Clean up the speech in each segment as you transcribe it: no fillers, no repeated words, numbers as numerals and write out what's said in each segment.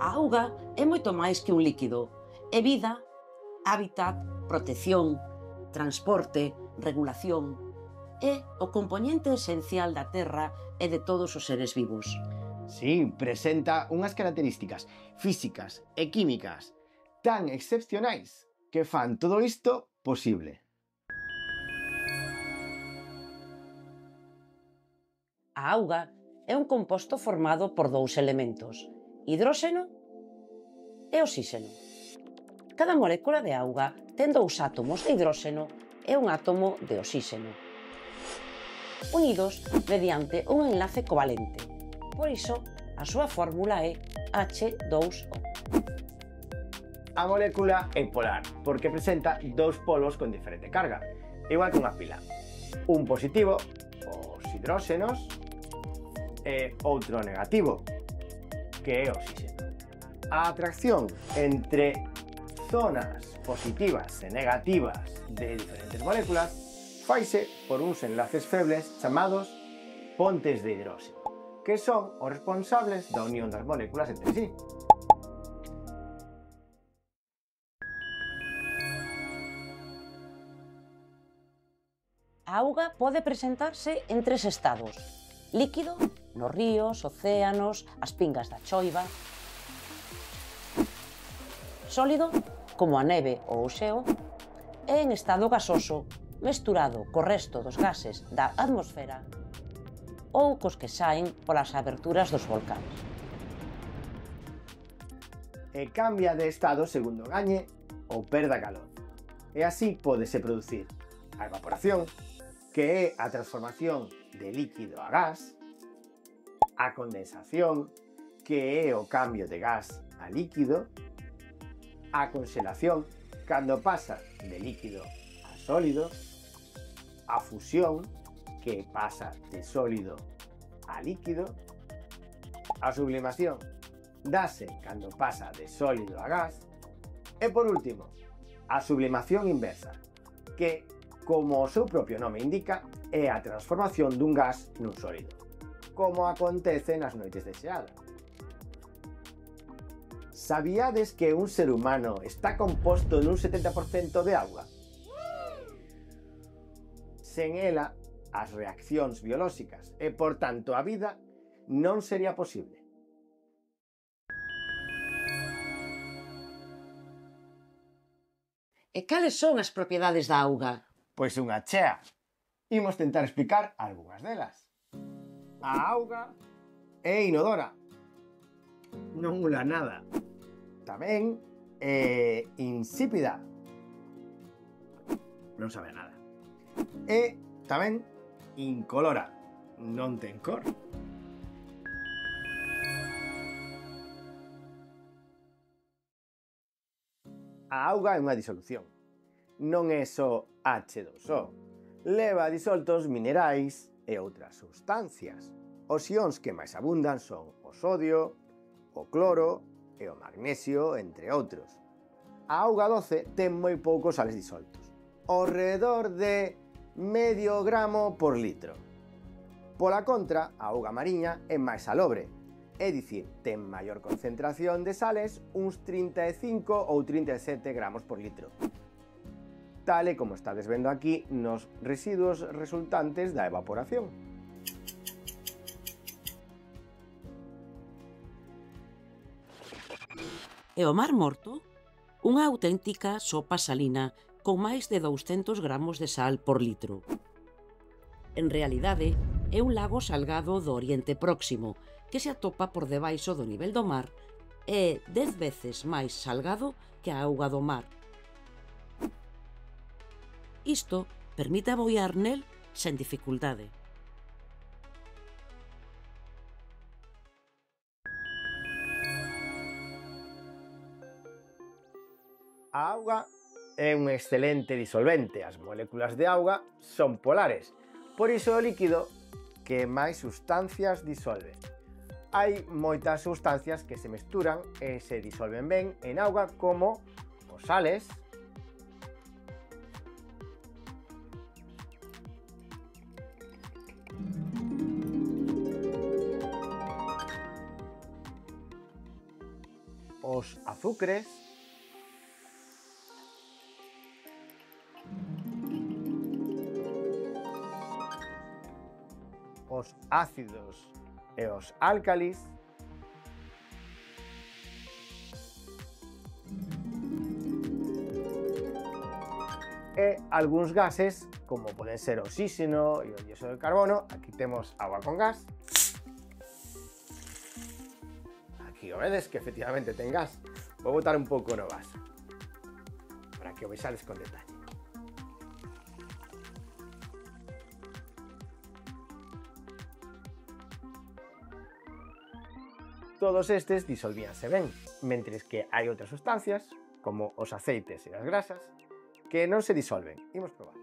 A auga é moito máis que un líquido. É vida, hábitat, protección, transporte, regulación. É o compoñente esencial da Terra e de todos os seres vivos. Sí, presenta unhas características físicas e químicas tan excepcionais que fan todo isto posible. A auga é un composto formado por dous elementos, hidróxeno e oxíxeno. Cada molécula de auga ten dous átomos de hidróxeno e un átomo de oxíxeno, unidos mediante un enlace covalente. Por iso, a súa fórmula é H2O. A molécula é polar porque presenta dous polos con diferente carga, igual que unha pila. Un positivo, os hidróxenos, e outro negativo, que é o oxíxeno. A atracción entre zonas positivas e negativas de diferentes moléculas faise por uns enlaces febles chamados pontes de hidróxeno, que son os responsables da unión das moléculas entre sí. A auga pode presentarse en tres estados: líquido, nos ríos, océanos, as pingas da choiva; sólido, como a neve ou o xeo; e en estado gasoso, mesturado co resto dos gases da atmosfera ou cos que saen polas aberturas dos volcáns. E cambia de estado segundo gañe ou perda calor. E así pódese producir a evaporación, que é a transformación de líquido a gas, a condensación, que é o cambio de gas a líquido, a conxelación, cando pasa de líquido a sólido, a fusión, que pasa de sólido a líquido, a sublimación, dase cando pasa de sólido a gas, e por último, a sublimación inversa, que, como o seu propio nome indica, é a transformación dun gas nun sólido, como acontece nas noites de xeada. Sabíades que un ser humano está composto nun 70% de auga? Sen ela, as reaccións biolóxicas e, por tanto, a vida non sería posible. E cales son as propiedades da auga? Pois unha chea. Imos tentar explicar algunhas delas. A auga é inodora. Non ula nada. Tamén é insípida. Non sabe a nada. E tamén incolora. Non ten cor. A auga é unha disolución. Non é só H2O. Leva disoltos minerais e outras sustancias. Os ións que máis abundan son o sodio, o cloro e o magnesio, entre outros. A auga doce ten moi poucos sales disoltos, ao redor de medio gramo por litro. Pola contra, a auga mariña é máis salobre, é dicir, ten maior concentración de sales, uns 35 ou 37 gramos por litro. Tal e como estades vendo aquí nos residuos resultantes da evaporación. E o Mar Morto? Unha auténtica sopa salina con máis de 200 gramos de sal por litro. En realidade, é un lago salgado do Oriente Próximo que se atopa por debaixo do nivel do mar e é 10 veces máis salgado que a auga do mar. Isto permite aboiar nel sen dificultade. A auga é un excelente disolvente. As moléculas de auga son polares. Por iso o líquido que máis sustancias disolve. Hai moitas sustancias que se mesturan e se disolven ben en auga, como os sales, os azucres, os ácidos e os álcalis, e algúns gases, como poden ser o oxígeno e o dióxido de carbono. Aquí temos agua con gas. Aquí o vedes que efectivamente ten gas. Vou botar un pouco no vaso para que o vexades con detalle. Todos estes disolvíanse ben, mentres que hai outras sustancias, como os aceites e as grasas, que non se disolven. Imos probar.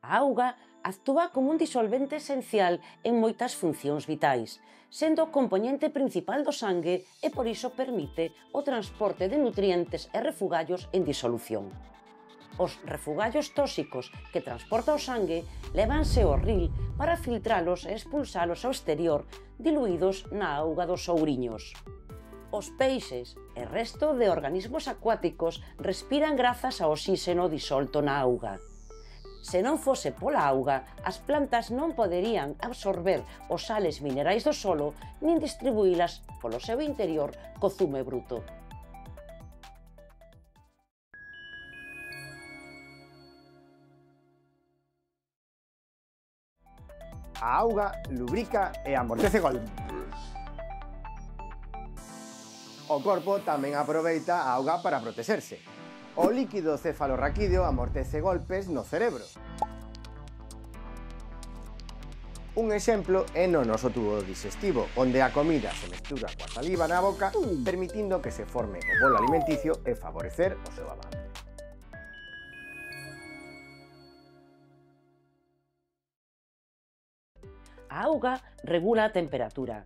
A auga actúa como un disolvente esencial en moitas funcións vitais, sendo o compoñente principal do sangue e por iso permite o transporte de nutrientes e refugallos en disolución. Os refugallos tóxicos que transporta o sangue lévanse ao ril para filtralos e expulsalos ao exterior diluídos na auga dos ouriños. Os peixes e resto de organismos acuáticos respiran grazas ao oxígeno disolto na auga. Se non fose pola auga, as plantas non poderían absorber os sales minerais do solo nin distribuílas polo seu interior co zume bruto. A auga lubrica e amortece golpes. O corpo tamén aproveita a auga para protexerse. O líquido cefalorraquídeo amortece golpes no cerebro. Un exemplo é no noso tubo digestivo, onde a comida se mestura coa saliva na boca, permitindo que se forme o bolo alimenticio e favorecer o seu avance. A auga regula a temperatura.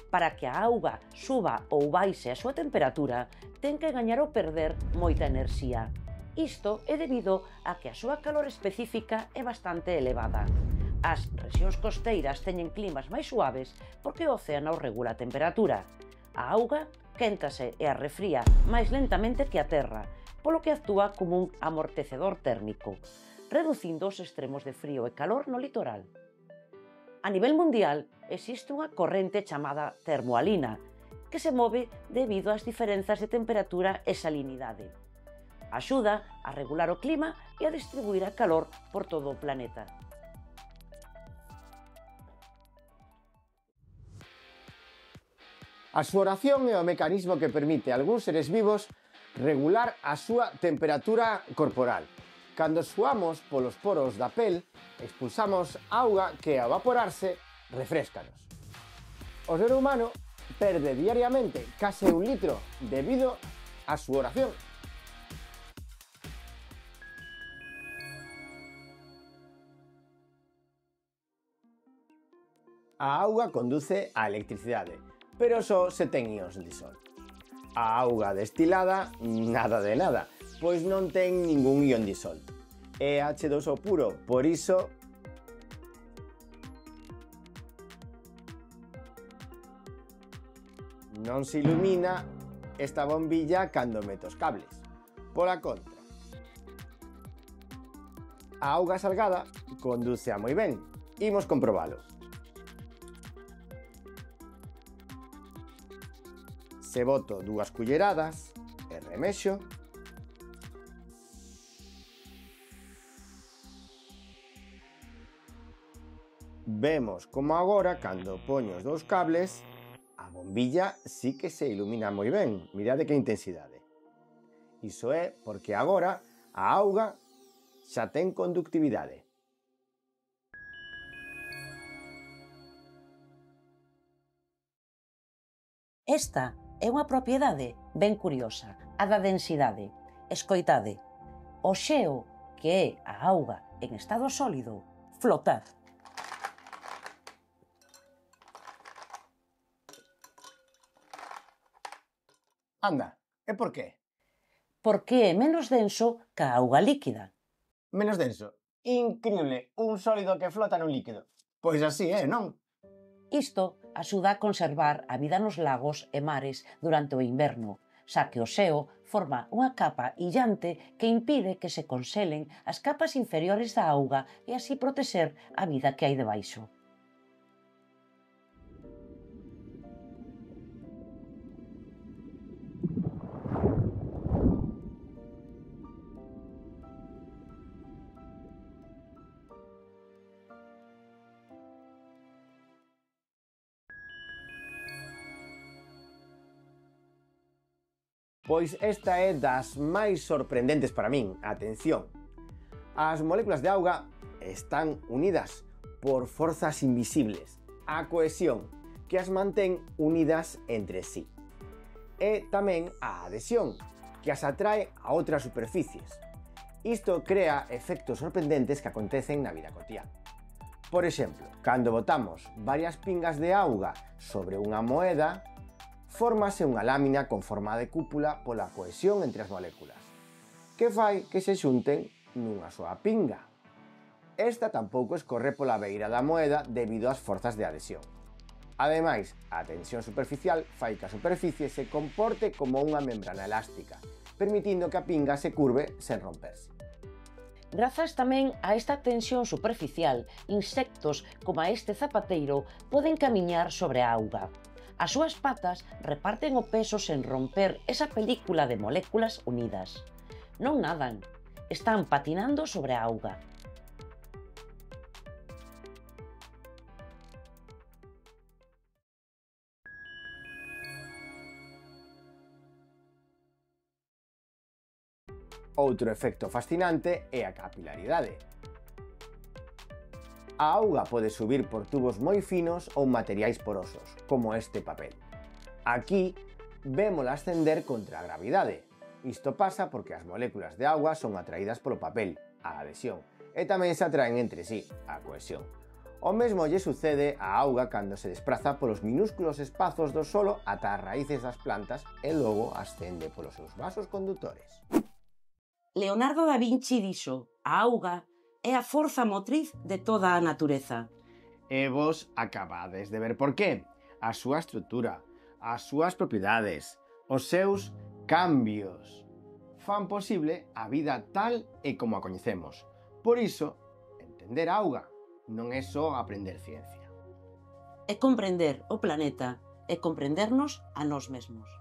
Para que a auga suba ou baixe a súa temperatura, ten que gañar ou perder moita enerxía. Isto é debido a que a súa calor específica é bastante elevada. As rexións costeiras teñen climas máis suaves porque o océano regula a temperatura. A auga quéntase e arrefría máis lentamente que a terra, polo que actúa como un amortecedor térmico, reducindo os extremos de frío e calor no litoral. A nivel mundial, existe unha corrente chamada termoalina, que se move debido ás diferenzas de temperatura e salinidade. Axuda a regular o clima e a distribuir a calor por todo o planeta. A suoración é o mecanismo que permite a algúns seres vivos regular a súa temperatura corporal. Cando suamos polos poros da pel, expulsamos auga que, ao evaporarse, refréscanos. O ser humano perde diariamente case 1 litro debido á suoración. A auga conduce á electricidade, pero só se ten ións disol. A auga destilada, nada de nada, pois non ten ningún ión disolto. É H2O puro, por iso non se ilumina esta bombilla cando meto os cables. Pola contra, a auga salgada conduce a moi ben. Imos comprobalo. Se boto 2 culleradas e remexo, vemos como agora, cando poño os 2 cables, a bombilla sí que se ilumina moi ben. Mirade que intensidade. Iso é porque agora a auga xa ten conductividade. Esta é unha propiedade ben curiosa, a da densidade. Escoitade, o xeo, que é a auga en estado sólido, flota. Anda, e por qué? porque é menos denso que a auga líquida. Menos denso. Incrible, un sólido que flota nun líquido. Pois así é, non? Isto axuda a conservar a vida nos lagos e mares durante o inverno, xa que o xeo forma unha capa illante que impide que se conselen as capas inferiores da auga e así protexer a vida que hai debaixo. Pois esta é das máis sorprendentes para min. Atención! As moléculas de auga están unidas por forzas invisibles, a cohesión, que as mantén unidas entre sí. E tamén a adhesión, que as atrae a outras superficies. Isto crea efectos sorprendentes que acontecen na vida cotiá. Por exemplo, cando botamos varias pingas de auga sobre unha moeda, fórmase unha lámina con forma de cúpula pola cohesión entre as moléculas, que fai que se xunten nunha soa pinga. Esta tampouco escorre pola beira da moeda debido ás forzas de adhesión. Ademais, a tensión superficial fai que a superficie se comporte como unha membrana elástica, permitindo que a pinga se curve sen romperse. Grazas tamén a esta tensión superficial, insectos como este zapateiro poden camiñar sobre a auga. As súas patas reparten o peso sen romper esa película de moléculas unidas. Non nadan, están patinando sobre a auga. Outro efecto fascinante é a capilaridade. A auga pode subir por tubos moi finos ou materiais porosos, como este papel. Aquí, vémola ascender contra a gravidade. Isto pasa porque as moléculas de auga son atraídas polo papel, a adhesión, e tamén se atraen entre sí, a cohesión. O mesmo lle sucede á auga cando se despraza polos minúsculos espazos do solo ata as raíces das plantas e logo ascende polos seus vasos condutores. Leonardo da Vinci dixo: a auga é a forza motriz de toda a natureza. E vos acabades de ver por qué. A súa estrutura, as súas propiedades, os seus cambios fan posible a vida tal e como a coñecemos. Por iso, entender a auga non é só aprender ciencia. É comprender o planeta e comprendernos a nós mesmos.